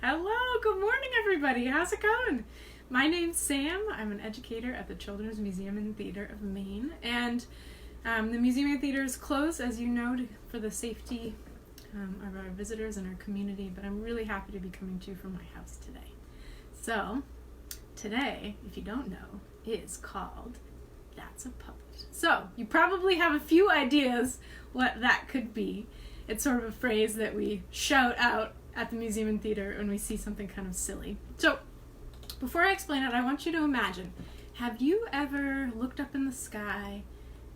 Hello, good morning everybody. How's it going? My name's Sam. I'm an educator at the Children's Museum and Theater of Maine, and the museum and theater is closed, as you know, for the safety of our visitors and our community, but I'm really happy to be coming to you from my house today. So, today, if you don't know, is called That's a Puppet. So, you probably have a few ideas what that could be. It's sort of a phrase that we shout out at the museum and theater when we see something kind of silly. So, before I explain it, I want you to imagine, have you ever looked up in the sky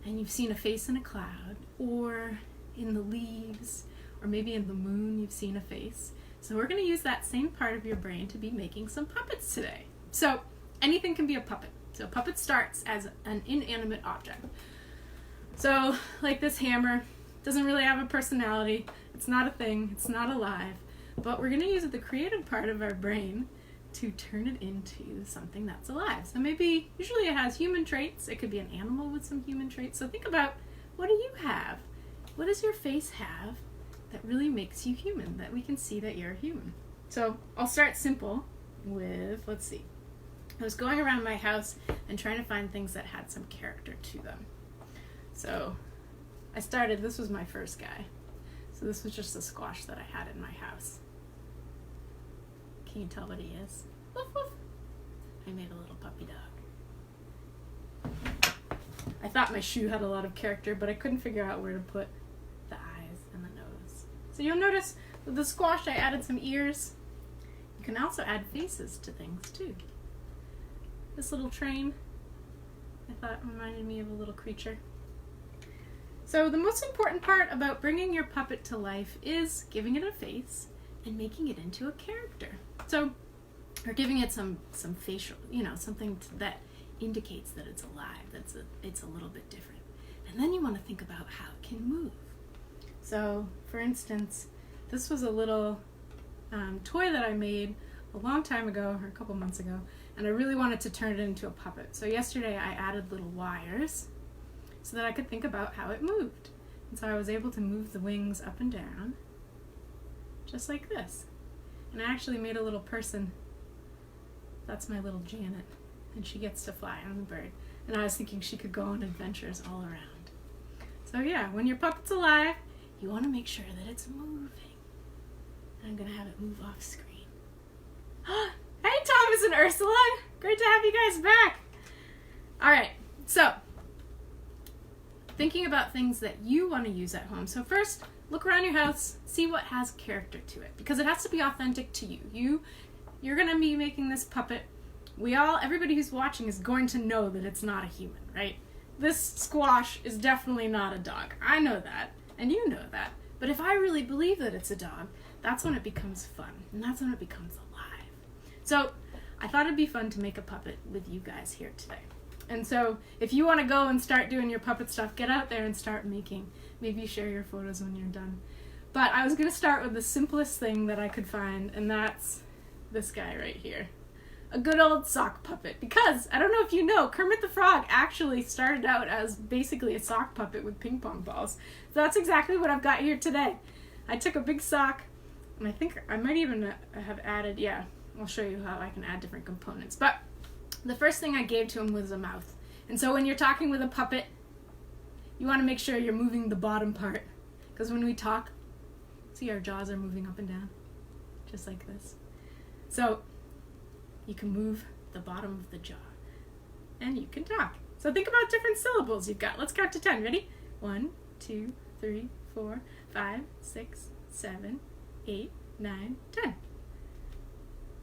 and you've seen a face in a cloud, or in the leaves, or maybe in the moon you've seen a face? So we're going to use that same part of your brain to be making some puppets today. So anything can be a puppet. So a puppet starts as an inanimate object. So like this hammer, doesn't really have a personality, it's not a thing, it's not alive, but we're going to use the creative part of our brain to turn it into something that's alive. So maybe, usually it has human traits, it could be an animal with some human traits. So think about, what do you have? What does your face have that really makes you human, that we can see that you're a human? So I'll start simple with, let's see. I was going around my house and trying to find things that had some character to them. So I started, this was my first guy. So this was just a squash that I had in my house. Can you tell what he is? Woof woof. I made a little puppy dog. I thought my shoe had a lot of character, but I couldn't figure out where to put the eyes and the nose. So you'll notice with the squash I added some ears. You can also add faces to things too. This little train, I thought, reminded me of a little creature. So the most important part about bringing your puppet to life is giving it a face and making it into a character. So, or giving it some facial, something that indicates that it's alive, it's a little bit different. And then you want to think about how it can move. So, for instance, this was a little toy that I made a long time ago, or a couple months ago, and I really wanted to turn it into a puppet. So yesterday I added little wires so that I could think about how it moved. And so I was able to move the wings up and down, just like this. And I actually made a little person. That's my little Janet, and she gets to fly on the bird. And I was thinking she could go on adventures all around. So yeah, when your puppet's alive, you want to make sure that it's moving. I'm going to have it move off screen. Hey Thomas and Ursula! Great to have you guys back! Alright, so thinking about things that you want to use at home. So first, look around your house, see what has character to it, because it has to be authentic to you. You're going to be making this puppet. Everybody who's watching is going to know that it's not a human, right? This squash is definitely not a dog. I know that, and you know that. But if I really believe that it's a dog, that's when it becomes fun, and that's when it becomes alive. So I thought it'd be fun to make a puppet with you guys here today. And so if you want to go and start doing your puppet stuff, get out there and start making. Maybe share your photos when you're done. But I was going to start with the simplest thing that I could find, and that's this guy right here. A good old sock puppet. Because, I don't know if you know, Kermit the Frog actually started out as basically a sock puppet with ping pong balls. So that's exactly what I've got here today. I took a big sock, and I think I might even have added, I'll show you how I can add different components. But the first thing I gave to him was a mouth. And so when you're talking with a puppet, you want to make sure you're moving the bottom part. Because when we talk, see, our jaws are moving up and down. Just like this. So you can move the bottom of the jaw. And you can talk. So think about different syllables you've got. Let's count to 10. Ready? 1, 2, 3, 4, 5, 6, 7, 8, 9, 10.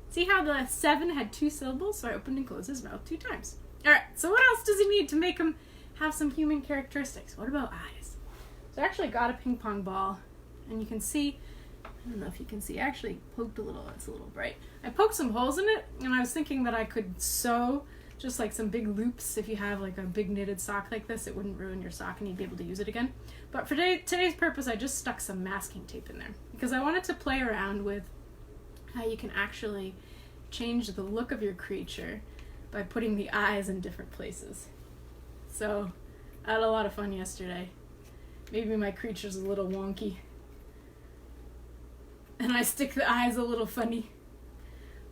See how the 7 had 2 syllables? So I opened and closed his mouth 2 times. Alright, so what else does he need to make him have some human characteristics? What about eyes? So I actually got a ping pong ball, and you can see, I don't know if you can see, I actually poked a little, it's a little bright. I poked some holes in it, and I was thinking that I could sew just like some big loops. If you have like a big knitted sock like this, it wouldn't ruin your sock and you'd be able to use it again. But for today's purpose, I just stuck some masking tape in there because I wanted to play around with how you can actually change the look of your creature by putting the eyes in different places. So I had a lot of fun yesterday. Maybe my creature's a little wonky. And I stick the eyes a little funny.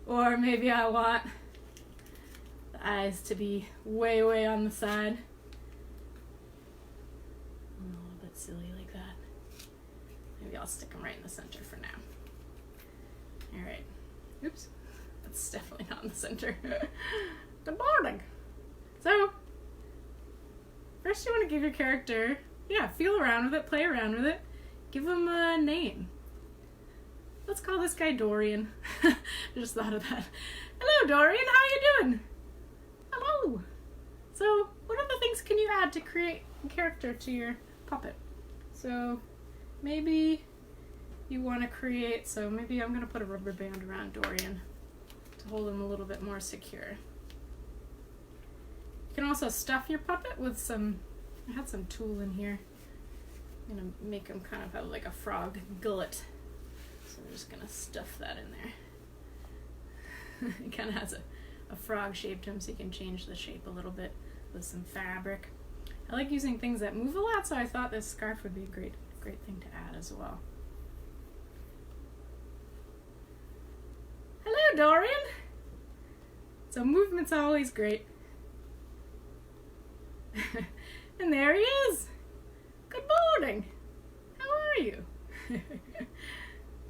Or maybe I want the eyes to be way, way on the side. A little bit silly like that. Maybe I'll stick them right in the center for now. Alright. Oops. That's definitely not in the center. Good morning. So, first you want to give your character, feel around with it, play around with it. Give him a name. Let's call this guy Dorian. I just thought of that. Hello, Dorian. How you doing? Hello. So, what other things can you add to create a character to your puppet? So, maybe you want to create, maybe I'm going to put a rubber band around Dorian to hold him a little bit more secure. You can also stuff your puppet with I had some tulle in here. I'm going to make him kind of have like a frog gullet. So I'm just going to stuff that in there. It kind of has a frog shape to him, so you can change the shape a little bit with some fabric. I like using things that move a lot, so I thought this scarf would be a great thing to add as well. Hello, Dorian! So movement's always great. And there he is! Good morning! How are you?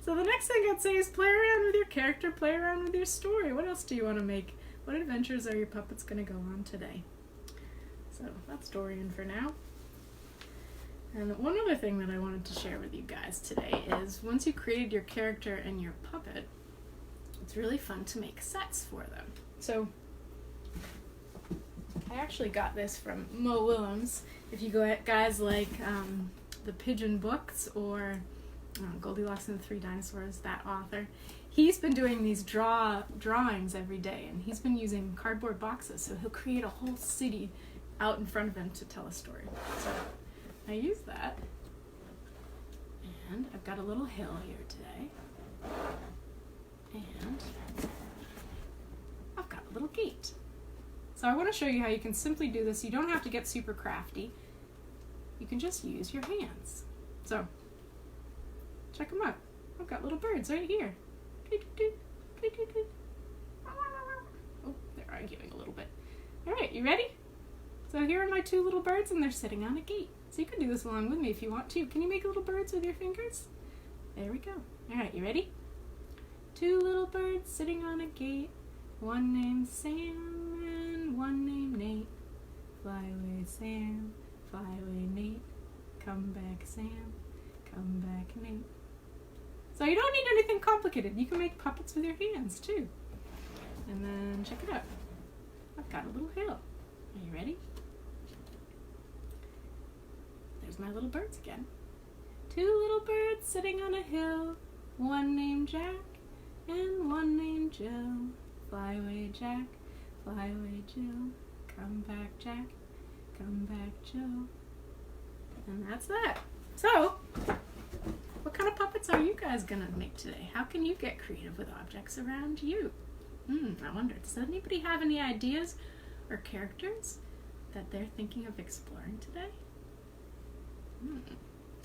So the next thing I'd say is play around with your character, play around with your story. What else do you want to make? What adventures are your puppets going to go on today? So that's Dorian for now. And one other thing that I wanted to share with you guys today is once you created your character and your puppet, it's really fun to make sets for them. So I actually got this from Mo Willems. If you go at guys like the Pigeon books or Goldilocks and the Three Dinosaurs, that author, he's been doing these drawings every day, and he's been using cardboard boxes, so he'll create a whole city out in front of him to tell a story. So I use that, and I've got a little hill here today, and I've got a little gate. So I want to show you how you can simply do this. You don't have to get super crafty. You can just use your hands. So check them out. I've got little birds right here. Oh, they're arguing a little bit. All right, you ready? So here are my two little birds, and they're sitting on a gate. So you can do this along with me if you want to. Can you make little birds with your fingers? There we go. All right, you ready? Two little birds sitting on a gate. One named Sam and one named Nate. Fly away, Sam. Fly away, Nate. Come back, Sam. Come back, Nate. So you don't need anything complicated. You can make puppets with your hands too. And then check it out. I've got a little hill. Are you ready? There's my little birds again. Two little birds sitting on a hill. One named Jack and one named Jill. Fly away, Jack. Fly away, Jill. Come back, Jack. Come back, Jill. And that's that. So, what kind of puppets are you guys gonna make today? How can you get creative with objects around you? I wonder, does anybody have any ideas or characters that they're thinking of exploring today?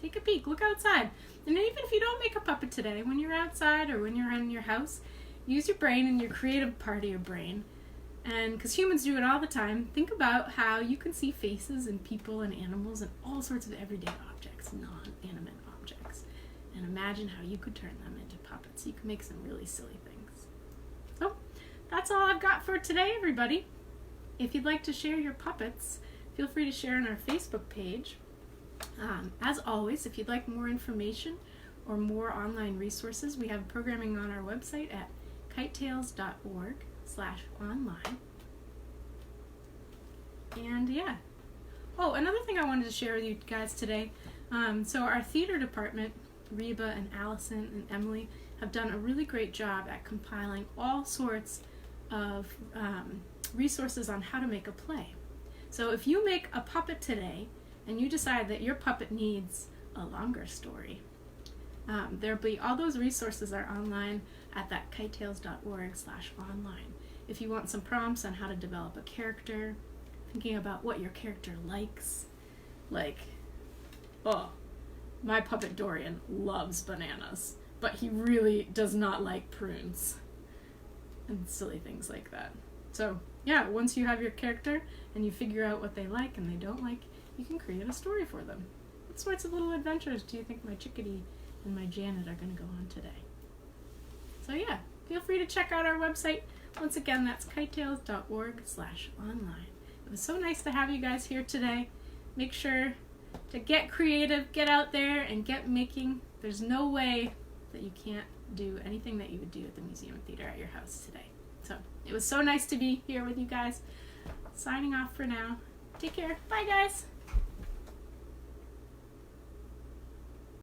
Take a peek, look outside. And even if you don't make a puppet today, when you're outside or when you're in your house, use your brain and your creative part of your brain. And because humans do it all the time, think about how you can see faces and people and animals and all sorts of everyday objects, non-animate objects. And imagine how you could turn them into puppets. You can make some really silly things. So, that's all I've got for today, everybody. If you'd like to share your puppets, feel free to share on our Facebook page. As always, if you'd like more information or more online resources, we have programming on our website at kitetails.org/online. And yeah. Oh, another thing I wanted to share with you guys today. So our theater department, Reba and Allison and Emily, have done a really great job at compiling all sorts of resources on how to make a play. So if you make a puppet today and you decide that your puppet needs a longer story, there'll be all those resources are online at that kitetails.org/online. If you want some prompts on how to develop a character, thinking about what your character likes, like, oh, my puppet Dorian loves bananas, but he really does not like prunes. and silly things like that. So yeah, once you have your character and you figure out what they like and they don't like, you can create a story for them. What sorts of little adventures do you think my Chickadee and my Janet are going to go on today? So yeah, feel free to check out our website. Once again, that's kitetails.org/online. It was so nice to have you guys here today. Make sure to get creative, get out there, and get making. There's no way that you can't do anything that you would do at the Museum and Theater at your house today. So it was so nice to be here with you guys. Signing off for now. Take care. Bye, guys.